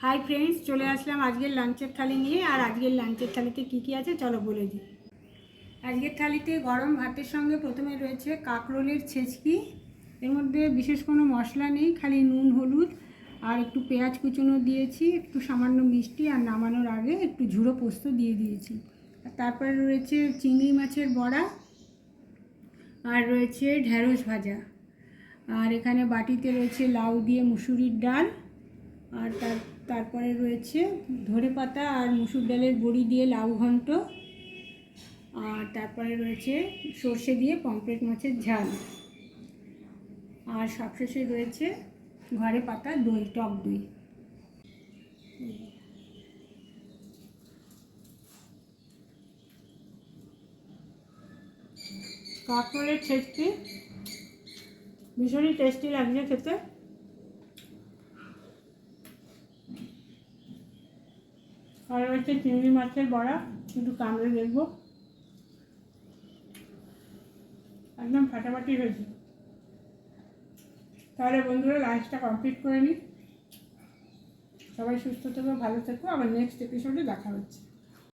Hi friends, চলে আসলাম আজকের লাঞ্চের থালি নিয়ে। আর আজকের লাঞ্চের থালিতে কি কি আছে চলো বলে দিই। আজকের থালিতে গরম ভাতের সঙ্গে প্রথমে রয়েছে কাঁকরোলের ছেঁচকি। এর মধ্যে বিশেষ কোনো মশলা নেই, খালি নুন হলুদ আর একটু পেঁয়াজ কুচনো দিয়েছি, একটু সামান্য মিষ্টি, আর নামানোর আগে একটু ঝুড়ো পোস্ত দিয়ে দিয়েছি। আর তারপরে রয়েছে চিংড়ি মাছের বড়া, আর রয়েছে ঢ্যাঁড়স ভাজা, আর এখানে বাটিতে রয়েছে লাউ দিয়ে মুসুরির ডাল, আর তারপরে রয়েছে ধনেপাতা আর মুসুর ডালের বড়ি দিয়ে লাউ ঘন্ট, আর তারপরে রয়েছে সর্ষে দিয়ে পমফ্রেট মাছের ঝাল, আর সবশেষে রয়েছে ঘরে পাতা দই, টক দই। কাঁকরোলের ছেঁচকি ভীষণই টেস্টি লাগছে খেতে। আর রয়েছে চিংড়ি মাছের বড়া, একটু কামড়ে দেখবো, একদম ফাটাফাটি হয়েছে। তাহলে বন্ধুরা লাঞ্চটা কমপ্লিট করে নিই। সবাই সুস্থ থেকো, ভালো থেকো, আবার নেক্সট এপিসোডে দেখা হচ্ছে।